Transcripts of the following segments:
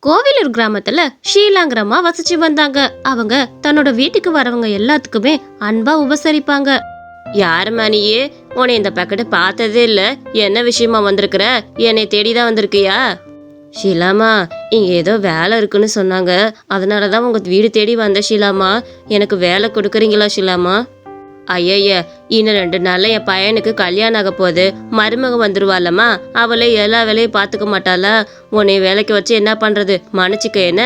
கோவிலூர் கிராமத்துல ஷீலாங்கிரமா வசிச்சு வந்தாங்க. அவங்க தன்னோட வீட்டுக்கு வரவங்க எல்லாத்துக்குமே அன்பா உபசரிப்பாங்க. யாருமா நீயே? உன்னை இந்த பக்கத்து பார்த்ததே இல்ல. என்ன விஷயமா வந்திருக்கிற? என்னை தேடிதான் வந்திருக்கியா? ஷீலாமா, இங்க ஏதோ வேலை இருக்குன்னு சொன்னாங்க, அதனாலதான் உங்க வீடு தேடி வந்த. ஷீலாமா, எனக்கு வேலை கொடுக்குறீங்களா ஷீலாமா? ஐய, இன்னும் 2 நாள்ல என் பையனுக்கு கல்யாணம் ஆக போகுது. மருமக வந்துருவாளம்மா, அவளே எல்லா வேலையும் பார்த்துக்க மாட்டாளா? உன்னை வேலைக்கு வச்சு என்ன பண்றது? மன்னிச்சுக்க என்ன.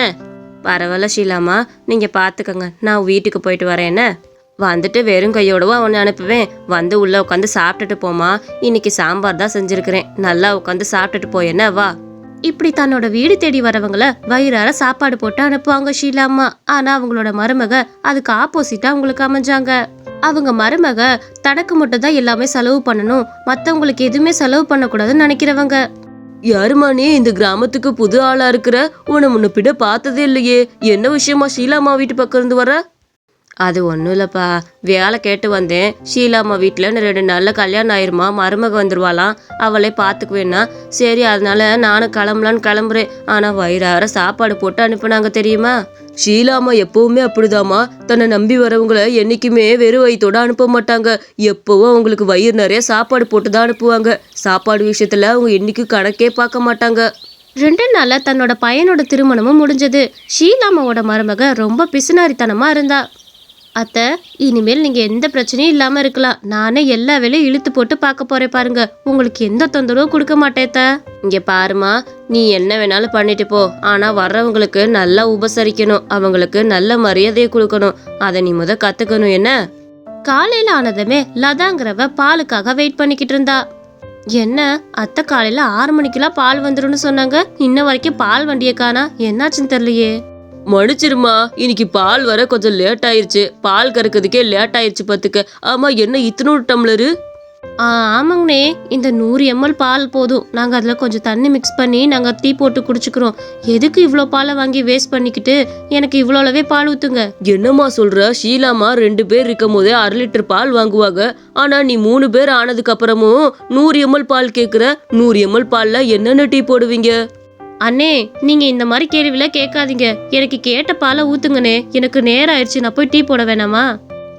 பரவாயில்ல ஷீலாமா, நீங்க பார்த்துக்கங்க, நான் வீட்டுக்கு போயிட்டு வரேன். என்ன வந்துட்டு வெறும் கையோடவா உன்னை அனுப்புவேன்? வந்து உள்ள உட்காந்து சாப்பிட்டுட்டு போமா. இன்னைக்கு சாம்பார் தான் செஞ்சிருக்கிறேன், நல்லா உட்காந்து சாப்பிட்டுட்டு போய் என்ன வா. இப்படி தன்னோட வீடு தேடி வரவங்கள வயிறார சாப்பாடு போட்டு அனுப்புவாங்க ஷீலாமா. ஆனா அவங்களோட மருமக அதுக்கு ஆப்போசிட்டா அவங்களுக்கு அமைஞ்சாங்க. அவங்க மருமக தனக்கு மட்டும் தான் எல்லாமே செலவு பண்ணணும், மத்தவங்களுக்கு எதுவுமே செலவு பண்ணக்கூடாதுன்னு நினைக்கிறவங்க. யாருமா நீ? இந்த கிராமத்துக்கு புது ஆளா இருக்கிற? உன்னை முன்ன பின்ன பார்த்ததே இல்லையே. என்ன விஷயமா ஷீலாமா வீட்டு பக்கம் இருந்து வர? அது ஒன்றும் இல்லைப்பா, வேலை கேட்டு வந்தேன். ஷீலாம்மா வீட்டில் 2 நாளில் கல்யாணம் ஆயிருமா, மருமக வந்துடுவாளாம், அவளே பார்த்துக்குவேன்னா சரி அதனால நானும் கிளம்பலான்னு கிளம்புறேன். ஆனால் வயிறார சாப்பாடு போட்டு அனுப்புனாங்க தெரியுமா? ஷீலாமா எப்பவுமே அப்படிதாம்மா, தன்னை நம்பி வரவங்கள என்னைக்குமே வெறும் வயிற்றோட அனுப்ப மாட்டாங்க. எப்பவும் அவங்களுக்கு வயிறு நிறைய சாப்பாடு போட்டு தான் அனுப்புவாங்க. சாப்பாடு விஷயத்துல அவங்க என்னைக்கும் கணக்கே பார்க்க மாட்டாங்க. 2 நாள்ல தன்னோட பையனோட திருமணமும் முடிஞ்சது. ஷீலாமாவோட மருமக ரொம்ப பிசுனாரித்தனமா இருந்தா. அத்தை, இனிமேல் நீங்க எந்த பிரச்சனையும் இல்லாம இருக்கலாம். நானே எல்லா வேலையும் இழுத்து போட்டு பார்க்க போறேன் பாருங்க. உங்களுக்கு எந்த தொந்தரவும் கொடுக்க மாட்டேத்த. இங்க பாருமா, நீ என்ன வேணாலும் பண்ணிட்டு போ, ஆனா வர்றவங்களுக்கு நல்லா உபசரிக்கணும், அவங்களுக்கு நல்ல மரியாதையை கொடுக்கணும். அதை நீ கத்துக்கணும். என்ன காலையில ஆனதுமே லதாங்கிறவ பாலுக்காக வெயிட் பண்ணிக்கிட்டு இருந்தா. என்ன அத்தை, காலையில 6 மணிக்கெல்லாம் பால் வந்துரும்னு சொன்னாங்க, இன்ன வரைக்கும் பால் வண்டியை காணா, என்னாச்சுன்னு தெரியலையே. மன்னிச்சிருமா, இன்னைக்கு பால் வர கொஞ்சம் லேட் ஆயிருச்சு. பால் கறக்கிறதுக்கே லேட் ஆயிருச்சு பார்த்துக்க. ஆமா, என்ன இத்தனோடு டம்ளரு? ஆமாங்கண்ணே, இந்த 100 ml பால் போதும். நாங்கள் அதில் கொஞ்சம் தண்ணி மிக்ஸ் பண்ணி நாங்கள் டீ போட்டு குடிச்சுக்கிறோம். எதுக்கு இவ்வளோ பாலை வாங்கி வேஸ்ட் பண்ணிக்கிட்டு? எனக்கு இவ்வளோவே பால் ஊற்றுங்க. என்னம்மா சொல்ற? ஷீலாமா 2 பேர் இருக்கும் போதே 1/2 லிட்டர் பால் வாங்குவாங்க. ஆனா நீ 3 பேர் ஆனதுக்கு அப்புறமும் 100 ml பால் கேட்குற. 100 ml பால்ல என்னென்ன டீ போடுவீங்க? அண்ணே, நீங்க இந்த மாதிரி கேள்வியில கேட்காதீங்க. எனக்கு கேட்ட பாலை ஊத்துங்கண்ணே, எனக்கு நேரம் ஆயிடுச்சு, நான் போய் டீ போட வேணாமா?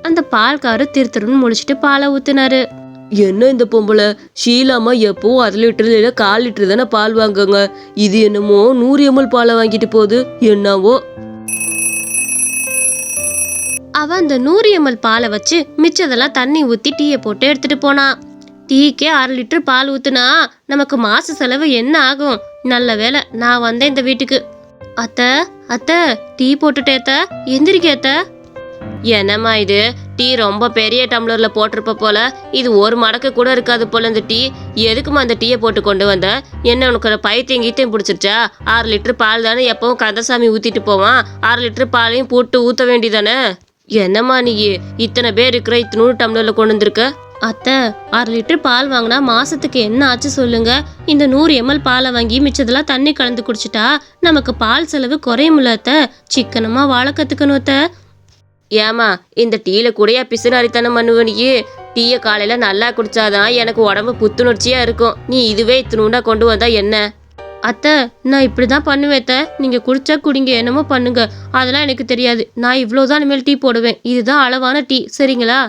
அந்த பால்காரு திருன்னு முடிச்சுட்டு பாலை ஊத்துனாரு. என்ன இந்த பொம்பளை? ஷீலாமா எப்பவும் 1/2 லிட்டர் இல்ல 1/4 லிட்டர் தானே பால் வாங்குங்க. இது என்னமோ 100 ml பாலை வாங்கிட்டு போகுது. என்னவோ. அவ அந்த 100 ml பாலை வச்சு மிச்சதெல்லாம் தண்ணி ஊத்தி டீயை போட்டு எடுத்துட்டு போனா. டீக்கே 1/2 லிட்டர் பால் ஊத்துனா நமக்கு மாச செலவு என்ன ஆகும்? நல்ல வேலை நான் வந்தேன் இந்த வீட்டுக்கு. அத்தை, அத்தை, டீ போட்டுட்டேத்த, எந்திரிக்கேத்த. என்னம்மா இது? டீ ரொம்ப பெரிய டம்ளர்ல போட்டிருப்ப போல. இது 1 மடக்கு கூட இருக்காது போல இந்த டீ. எதுக்குமா அந்த டீயை போட்டு கொண்டு வந்த? என்ன உனக்கு பைத்தியம் கீத்தையும் பிடிச்சிருச்சா? 6 லிட்டர் பால் தானே எப்பவும் கந்தசாமி ஊத்திட்டு போவான். 6 லிட்டர் பாலையும் போட்டு ஊத்த வேண்டிதானே? என்னம்மா நீ இத்தனை பேர் இருக்கிற இத்தனூறு டம்ளர்ல கொண்டு வந்திருக்க? அத்தை, 6 லிட்டர் பால் வாங்கினா மாசத்துக்கு என்ன ஆச்சு சொல்லுங்க? இந்த 100 ml பாலை வாங்கி மிச்சதெல்லாம் தண்ணி கலந்து குடிச்சிட்டா நமக்கு பால் செலவு குறையும்ல அத்தை. சிக்கனமா வாழ கத்துக்கணும் அத்தை. ஏமா, இந்த டீல கூடயா பிசுனாரித்தனம் பண்ணுவனியே? டீயை காலையில நல்லா குடிச்சாதான் எனக்கு உடம்பு புத்துணர்ச்சியா இருக்கும். நீ இதுவே இத்தினூண்டா கொண்டு வந்தா என்ன? அத்தை, நான் இப்படிதான் பண்ணுவேத்த. நீங்க குடிச்சா குடிங்க, என்னமோ பண்ணுங்க, அதெல்லாம் எனக்கு தெரியாது. நான் இவ்வளவுதான் இனிமேல் டீ போடுவேன். இதுதான் அளவான டீ, சரிங்களா?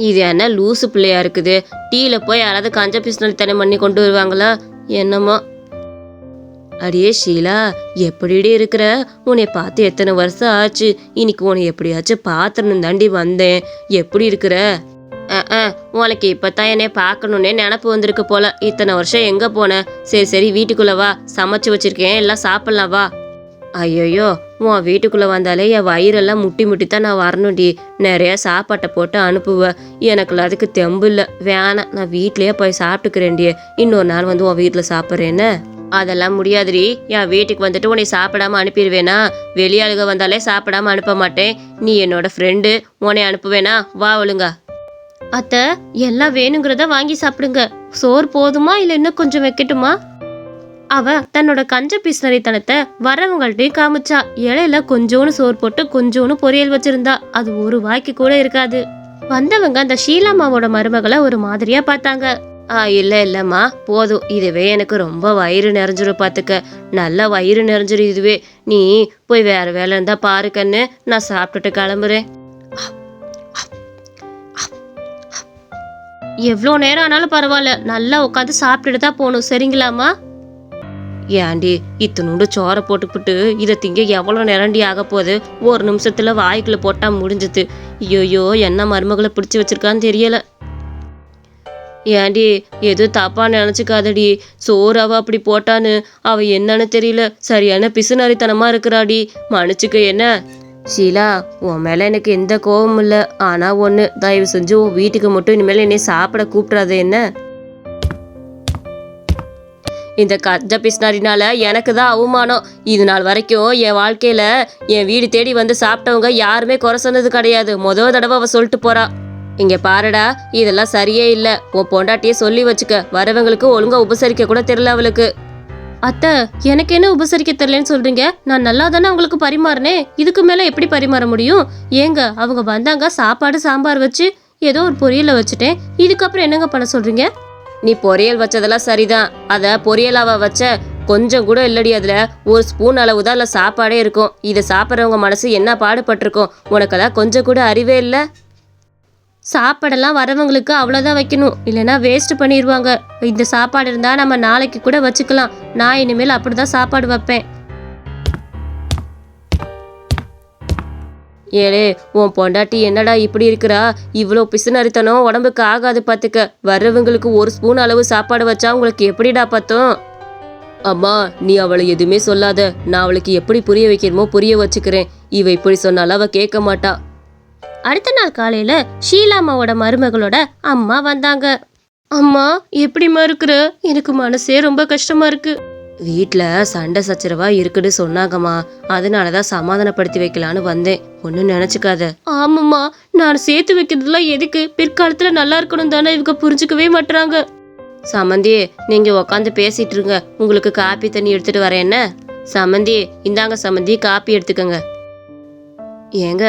இது என்ன லூசு பிள்ளையா இருக்குது? டீல போய் யாராவது கஞ்ச பிசுனாரித்தனம் பண்ணி கொண்டு வருவாங்களா என்னமோ. அடியே ஷீலா, எப்படிடி இருக்கிற? உன்னை பார்த்து எத்தனை வருஷம் ஆச்சு. இன்னைக்கு உன்னை எப்படியாச்சும் பாத்திரணும் தாண்டி வந்தேன். எப்படி இருக்கிற? உனக்கு இப்பதான் என்னை பார்க்கணுன்னே நினப்பு வந்திருக்கு போல. இத்தனை வருஷம் எங்க போன? சரி வீட்டுக்குள்ள வா, சமைச்சு வச்சிருக்கேன், எல்லாம் சாப்பிடலாம் வா. ஐயோயோ, உன் வீட்டுக்குள்ள வந்தாலே என் வயிறெல்லாம் முட்டி தான் நான் வரணும்டி. நிறைய சாப்பாட்டை போட்டு அனுப்புவேன். எனக்குள்ள அதுக்கு தெம்பு இல்லை. வேணாம், நான் வீட்லயே போய் சாப்பிட்டுக்கிறேன்டியே. இன்னொரு நாள் வந்து உன் வீட்டுல சாப்பிட்றேன்னு. அதெல்லாம் முடியாதுடி. என் வீட்டுக்கு வந்துட்டு உன்னை சாப்பிடாம அனுப்பிடுவேனா? வெளியாளுக வந்தாலே சாப்பிடாம அனுப்ப மாட்டேன். நீ என்னோட ஃப்ரெண்டு, உன்னை அனுப்புவேனா? வா ஒழுங்கா. அத்தை, எல்லாம் வேணுங்கிறத வாங்கி சாப்பிடுங்க. சோறு போதுமா இல்ல இன்னும் கொஞ்சம் வைக்கட்டுமா? அவ தன்னோட கஞ்ச பிசுனரித்தனத்தை வரவங்கள்ட்டையும் காமிச்சா. இலையில கொஞ்சோன்னு சோறு போட்டு கொஞ்சோன்னு பொரியல் வச்சிருந்தா. அது ஒரு வாய்க்கு கூட இருக்காது. வந்தவங்க அந்த ஷீலாமாவோட மருமகளை ஒரு மாதிரியா பார்த்தாங்க. இல்லைம்மா போதும், இதுவே எனக்கு ரொம்ப வயிறு நிறைஞ்சிரும் பார்த்துக்க. நல்லா வயிறு நிறைஞ்சிரும் இதுவே. நீ போய் வேற வேலை இருந்தா பாரு கண்ணு, நான் சாப்பிட்டுட்டு கிளம்புறேன். எவ்வளோ நேரம் ஆனாலும் பரவாயில்ல, நல்லா உட்காந்து சாப்பிட்டுட்டு தான் போகணும், சரிங்களாம்மா? ஏண்டி இத்தனோண்டு சோறை போட்டுக்கிட்டு இதை திங்க எவ்வளோ நேரண்டி ஆக போகுது? ஒரு நிமிஷத்துல வாய்க்குள்ள போட்டா முடிஞ்சுது. ஐயோயோ, என்ன மருமகளை பிடிச்சி வச்சிருக்கான்னு தெரியல. ஏண்டி எதுவும் தப்பா நினச்சிக்காதடி. சோறு அவ அப்படி போட்டான்னு அவ என்னன்னு தெரியல, சரியான பிசுநரித்தனமா இருக்கிறாடி. மன்னிச்சுக்க என்ன. ஷீலா, உன் மேலே எனக்கு எந்த கோபமும் இல்லை. ஆனால் ஒன்று, தயவு செஞ்சு உன் வீட்டுக்கு மட்டும் இனிமேல் என்னை சாப்பிட கூப்பிட்றாது என்ன. இந்த கஜ பிஸ்னாரினால எனக்கு தான் அவமானம். இது நாள் வரைக்கும் என் வாழ்க்கையில் என் வீடு தேடி வந்து சாப்பிட்டவங்க யாருமே குறை சொன்னது கிடையாது. முதல் தடவை அவள் சொல்லிட்டு போறா. இங்கே பாருடா, இதெல்லாம் சரியே இல்லை. உன் பொண்டாட்டியே சொல்லி வச்சுக்க. வரவங்களுக்கு ஒழுங்கா உபசரிக்க கூட தெரியல அவளுக்கு. அத்தை, எனக்கு என்ன உபசரிக்க தெரியலன்னு சொல்றீங்க? நான் நல்லா தானே அவங்களுக்கு பரிமாறினேன். இதுக்கு மேல எப்படி பரிமாற முடியும்? ஏங்க, அவங்க வந்தாங்க, சாப்பாடு சாம்பார் வச்சு ஏதோ ஒரு பொரியலை வச்சுட்டேன். இதுக்கப்புறம் என்னங்க பண்ண சொல்றீங்க? நீ பொரியல் வச்சதெல்லாம் சரிதான். அத பொரியலாவ வச்ச கொஞ்சம் கூட இல்லடி. அதுல ஒரு ஸ்பூன் அளவு தான் அதுல சாப்பாடே இருக்கும். இதை சாப்பிட்றவங்க மனசு என்ன பாடுபட்டிருக்கும். உனக்கெல்லாம் கொஞ்சம் கூட அறிவே இல்லை. சாப்பாடெல்லாம் வரவங்களுக்கு அவ்வளோதான் வைக்கணும், இல்லைன்னா வேஸ்ட் பண்ணிடுவாங்க. இந்த சாப்பாடு இருந்தால் நம்ம நாளைக்கு கூட வச்சுக்கலாம். நான் இனிமேல் அப்படிதான் சாப்பாடு வைப்பேன். ஏழே, உன் பொண்டாட்டி என்னடா இப்படி இருக்கிறா? இவ்வளோ பிசுநரித்தனம் உடம்புக்கு ஆகாது பார்த்துக்க. வர்றவங்களுக்கு ஒரு ஸ்பூன் அளவு சாப்பாடு வச்சா உங்களுக்கு எப்படிடா பத்தும்? அம்மா, நீ அவளை எதுவுமே சொல்லாத. நான் அவளுக்கு எப்படி புரிய வைக்கணுமோ புரிய வச்சுக்கிறேன். இவ இப்படி சொன்னாலும் அவ கேட்க மாட்டா. அடுத்த நாள் காலையில ஷீலாமாவோட மருமகளோட அம்மா வந்தாங்க. அம்மா, எப்படிமா இருக்கிற? எனக்கு மனசே ரொம்ப கஷ்டமா இருக்கு. வீட்டில் சண்டை சச்சரவா இருக்குன்னு சொன்னாங்கம்மா, அதனாலதான் சமாதானப்படுத்தி வைக்கலான்னு வந்தேன். ஒன்னும் நினைச்சுக்காத. ஆமாம்மா, நான் சேர்த்து வைக்கிறதுலாம் எதுக்கு? பிற்காலத்துல நல்லா இருக்கணும் தானே இவங்க புரிஞ்சுக்கவே மாட்டாங்க. சமந்தி, நீங்க உக்காந்து பேசிட்டு இருங்க. உங்களுக்கு காப்பி தண்ணி எடுத்துட்டு வரேன் என்ன? சமந்தி, இந்தாங்க சமந்தி, காப்பி எடுத்துக்கங்க. ஏங்க,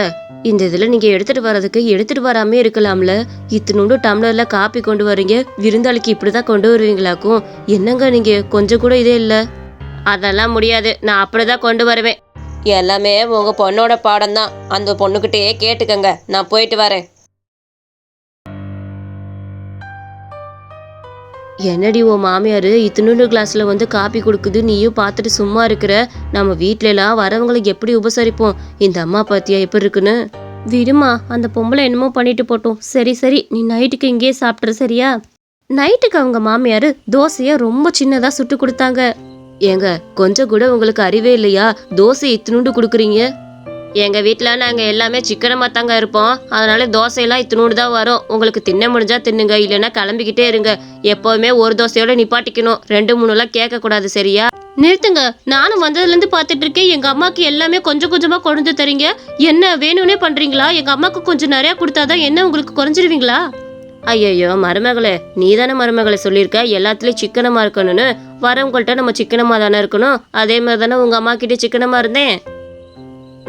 இந்த இதில் நீங்கள் எடுத்துகிட்டு வராமே இருக்கலாம்ல. இத்தினோண்டு டம்ளரில் காப்பி கொண்டு வரீங்க. விருந்தாளிக்கு இப்படி தான் கொண்டு வருவீங்களாக்கும். என்னங்க நீங்கள் கொஞ்சம் கூட இதே இல்லை. அதெல்லாம் முடியாது, நான் அப்படி தான் கொண்டு வருவேன். எல்லாமே உங்கள் பொண்ணோட பாடம் தான். அந்த பொண்ணுக்கிட்டே கேட்டுக்கங்க. நான் போயிட்டு வரேன். என்னடி உன் மாமியார் இத்தினூண்டு கிளாஸில் வந்து காப்பி கொடுக்குது, நீயும் பார்த்துட்டு சும்மா இருக்கிற? நம்ம வீட்டிலலாம் வரவங்களுக்கு எப்படி உபசரிப்போம்? இந்த அம்மா பாத்தியா எப்படி இருக்குன்னு? விடுமா, அந்த பொம்பளை என்னமோ பண்ணிட்டு போட்டோம். சரி சரி, நீ நைட்டுக்கு இங்கேயே சாப்பிட்ற, சரியா? நைட்டுக்கு அவங்க மாமியார் தோசையை ரொம்ப சின்னதாக சுட்டு கொடுத்தாங்க. ஏங்க, கொஞ்சம் கூட உங்களுக்கு அறிவே இல்லையா? தோசை இத்தினூண்டு கொடுக்குறீங்க. எங்கள் வீட்டில் நாங்கள் எல்லாமே சிக்கனமாக தாங்க இருப்போம். அதனால தோசையெல்லாம் இத்தினோடு தான் வரும். உங்களுக்கு தின்ன முடிஞ்சா தின்னுங்க, இல்லைன்னா கிளம்பிக்கிட்டே இருங்க. எப்போவுமே ஒரு தோசையோட நிப்பாட்டிக்கணும். 2-3 கேட்கக்கூடாது, சரியா? நிறுத்துங்க. நானும் வந்ததுலேருந்து பார்த்துட்டு இருக்கேன். எங்கள் அம்மாவுக்கு எல்லாமே கொஞ்சம் கொஞ்சமாக கொண்டு தரீங்க. என்ன வேணும்னே பண்ணுறீங்களா? எங்கள் அம்மாவுக்கு கொஞ்சம் நிறையா கொடுத்தாதான் என்ன உங்களுக்கு குறைஞ்சிருவீங்களா? ஐயோ மருமகளே, நீ தானே மருமகளை சொல்லியிருக்க எல்லாத்துலேயும் சிக்கனமாக இருக்கணும்னு. வரவங்கள்ட்ட நம்ம சிக்கனமாக தானே இருக்கணும். அதே மாதிரி தானே உங்கள் அம்மா கிட்டே சிக்கனமாக இருந்தேன்.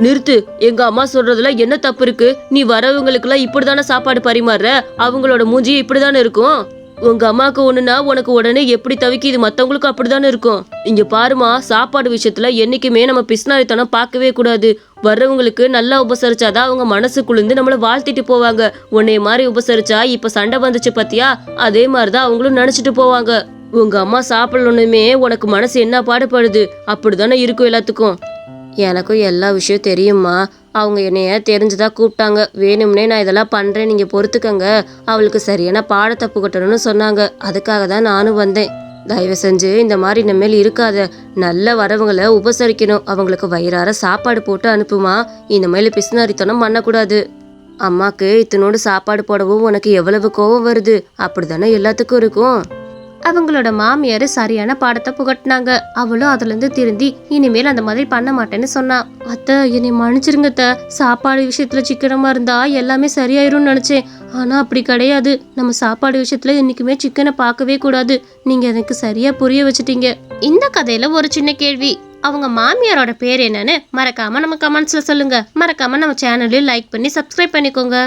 நிறுத்து. எங்க அம்மா சொல்றதுல என்ன தப்பு இருக்கு? நீ வரவங்களுக்குலாம் இப்படிதானே சாப்பாடு பரிமாறுற? அவங்களோட மூஞ்சி இப்படிதானே இருக்கும். உங்க அம்மாவுக்கு ஒண்ணுனா உனக்கு உடனே எப்படி தவிக்குது, மத்தவங்களுக்கும் அப்படிதானே இருக்கும். இங்க பாருமா, சாப்பாடு விஷயத்துல என்னைக்குமே நம்ம பிஸ்னாரித்தனம் பார்க்கவே கூடாது. வர்றவங்களுக்கு நல்லா உபசரிச்சாதான் அவங்க மனசு குளிர்ந்து நம்மள வாழ்த்திட்டு போவாங்க. உன்னைய மாதிரி உபசரிச்சா இப்ப சண்டை வந்துச்சு பத்தியா, அதே மாதிரிதான் அவங்களும் நினைச்சிட்டு போவாங்க. உங்க அம்மா சாப்பிடணுமே உனக்கு மனசு என்ன பாடுபடுது, அப்படிதானே இருக்கும் எல்லாத்துக்கும். எனக்கும் எல்லா விஷயம் தெரியுமா. அவங்க என்னைய தெரிஞ்சுதான் கூப்பிட்டாங்க. வேணும்னே நான் இதெல்லாம் பண்ணுறேன், நீங்கள் பொறுத்துக்கங்க. அவளுக்கு சரியான பாடத்தை புகட்டணும்னு சொன்னாங்க. அதுக்காக தான் நானும் வந்தேன். தயவு செஞ்சு இந்த மாதிரி இனிமேல் இருக்காத. நல்ல வரவங்களை உபசரிக்கணும். அவங்களுக்கு வயிறார சாப்பாடு போட்டு அனுப்புமா. இனிமேல் பிசுனாரித்தனம் பண்ணக்கூடாது. அம்மாக்கு இத்தனோடு சாப்பாடு போடவும் உனக்கு எவ்வளவு கோவம் வருது. அப்படித்தானே எல்லாத்துக்கும் இருக்கும். அவங்களோட மாமியார் சரியான பாடத்தை புகட்டினாங்க. அவளும் அதுலேருந்து திருந்தி இனிமேல் அந்த மாதிரி பண்ண மாட்டேன்னு சொன்னான். அத்தை, என்னை மன்னிச்சிருங்க அத்தை. சாப்பாடு விஷயத்துல சிக்கனமாக இருந்தா எல்லாமே சரியாயிரும்னு நினச்சேன். ஆனால் அப்படி கிடையாது. நம்ம சாப்பாடு விஷயத்துல என்றைக்குமே சிக்கனை பார்க்கவே கூடாது. நீங்கள் எனக்கு சரியாக புரிய வச்சுட்டீங்க. இந்த கதையில் ஒரு சின்ன கேள்வி. அவங்க மாமியாரோட பேர் என்னன்னு மறக்காம நம்ம கமெண்ட்ஸில் சொல்லுங்க. மறக்காம நம்ம சேனலையும் லைக் பண்ணி சப்ஸ்கிரைப் பண்ணிக்கோங்க.